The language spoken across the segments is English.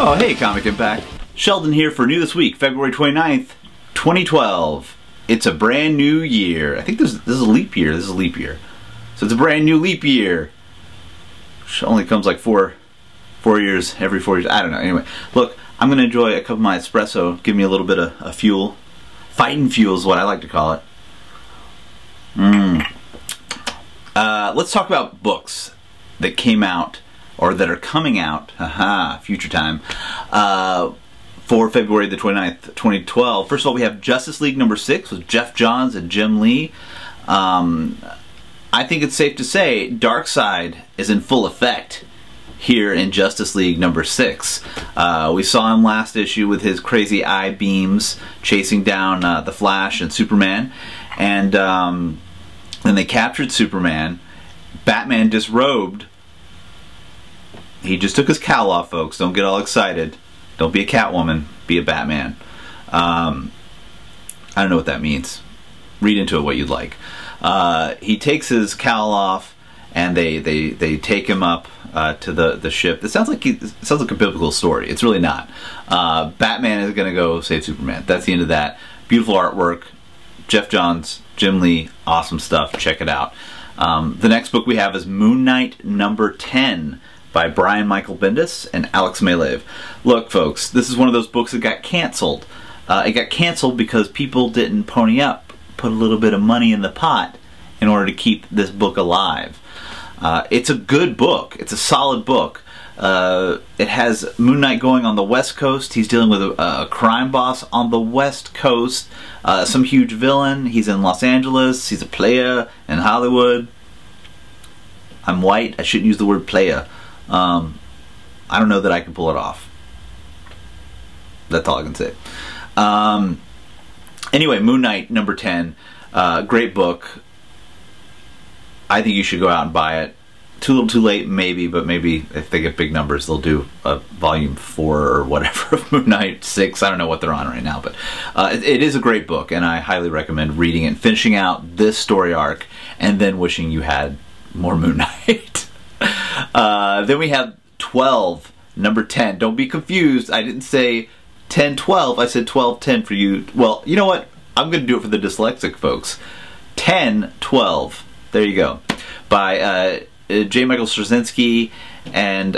Oh, hey, Comic Impact. Sheldon here for New This Week, February 29th, 2012. It's a brand new year. I think this is a leap year. This is a leap year. So it's a brand new leap year. Which only comes like four years, every 4 years. I don't know. Anyway, look, I'm going to enjoy a cup of my espresso. Give me a little bit of fuel. Fighting fuel is what I like to call it. Let's talk about books that came out or that are coming out, future time, for February the 29th, 2012. First of all, we have Justice League number 6 with Geoff Johns and Jim Lee. I think it's safe to say Darkseid is in full effect here in Justice League number 6. We saw him last issue with his crazy eye beams chasing down the Flash and Superman, and then they captured Superman. Batman disrobed. He just took his cowl off, folks. Don't get all excited. Don't be a Catwoman. Be a Batman. I don't know what that means. Read into it what you'd like. He takes his cowl off, and they take him up to the ship. It sounds like a biblical story. It's really not. Batman is going to go save Superman. That's the end of that. Beautiful artwork. Geoff Johns, Jim Lee, awesome stuff. Check it out. The next book we have is Moon Knight number 10 by J.Michael and Alex Maleev. Look, folks, this is one of those books that got canceled. It got canceled because people didn't pony up, put a little bit of money in the pot in order to keep this book alive. It's a good book. It's a solid book. It has Moon Knight going on the West Coast. He's dealing with a crime boss on the West Coast. Some huge villain. He's in Los Angeles. He's a player in Hollywood. I'm white. I shouldn't use the word player. I don't know that I can pull it off. That's all I can say. Anyway, Moon Knight number 10. Great book. I think you should go out and buy it. Too little too late, maybe, but maybe if they get big numbers, they'll do a volume 4 or whatever of Moon Knight 6. I don't know what they're on right now, but it is a great book, and I highly recommend reading it and finishing out this story arc, and then wishing you had more Moon Knight. Then we have 12, number 10. Don't be confused. I didn't say 10-12. I said 12-10 for you. Well, you know what? I'm going to do it for the dyslexic folks. 10-12. There you go. By J.Michael and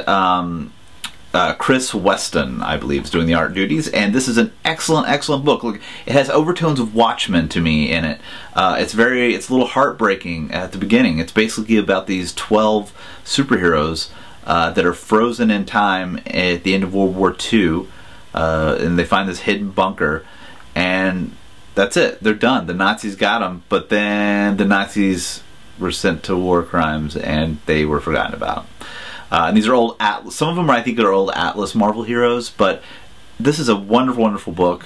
Chris Weston, I believe, is doing the art duties. And this is an excellent, excellent book. Look, it has overtones of Watchmen to me in it. It's a little heartbreaking at the beginning. It's basically about these 12 superheroes that are frozen in time at the end of World War II. And they find this hidden bunker. And that's it. They're done. The Nazis got them. But then the Nazis were sent to war crimes, and they were forgotten about. And these are old Atlas. Some of them, I think, are old Atlas Marvel heroes, but this is a wonderful, wonderful book.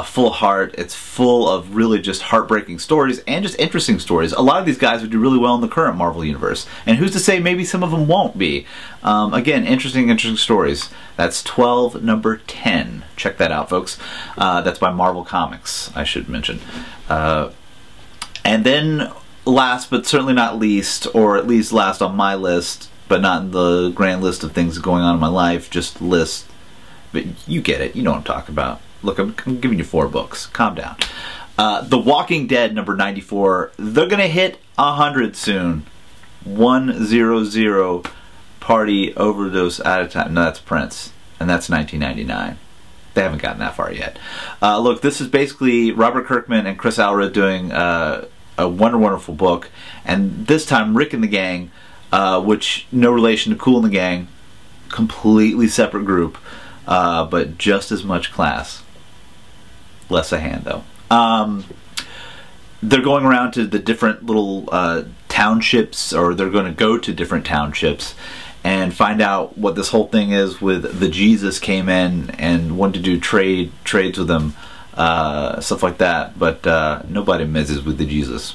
Full of heart. It's full of really just heartbreaking stories and just interesting stories. A lot of these guys would do really well in the current Marvel universe, and who's to say maybe some of them won't be. Again, interesting stories. That's 12, number 10. Check that out, folks. That's by Marvel Comics, I should mention. And then, last but certainly not least, or at least last on my list, but not in the grand list of things going on in my life, just list. But you get it. You know what I'm talking about. Look, I'm giving you 4 books. Calm down. The Walking Dead, number 94. They're going to hit 100 soon. 100 party overdose at a time. No, that's Prince. And that's 1999. They haven't gotten that far yet. Look, this is basically Robert Kirkman and Chris Allred doing a wonderful book. And this time, Rick and the Gang, which no relation to Kool and the Gang, completely separate group, but just as much class. Less a hand, though. They're going around to the different little townships, or they're going to go to different townships and find out what this whole thing is with the Jesus came in and wanted to do trades with them, stuff like that. But nobody messes with the Jesus.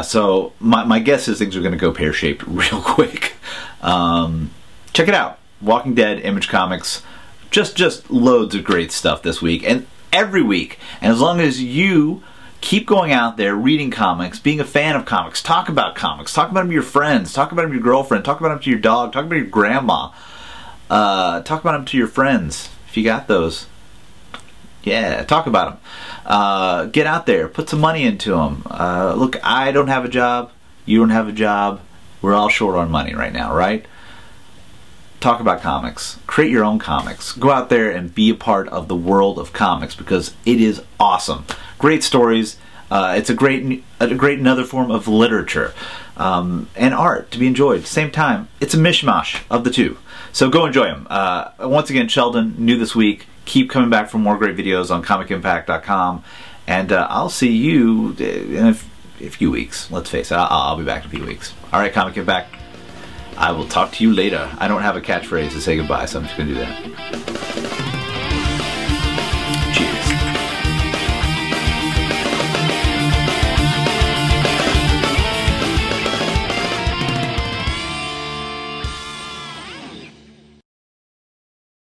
So my guess is things are going to go pear-shaped real quick. Check it out. Walking Dead, Image Comics. Just loads of great stuff this week and every week. And as long as you keep going out there, reading comics, being a fan of comics, talk about them to your friends, talk about them to your girlfriend, talk about them to your dog, talk about your grandma. Talk about them to your friends if you got those. Yeah, talk about them. Get out there, put some money into them. Look, I don't have a job, you don't have a job, we're all short on money right now, right? Talk about comics. Create your own comics. Go out there and be a part of the world of comics because it is awesome. Great stories. It's a great another form of literature and art to be enjoyed at the same time. It's a mishmash of the two. So go enjoy them. Once again, Sheldon, new this week. Keep coming back for more great videos on ComicImpact.com, and I'll see you in a few weeks. Let's face it, I'll be back in a few weeks. All right, Comic Impact. I will talk to you later. I don't have a catchphrase to say goodbye, so I'm just going to do that.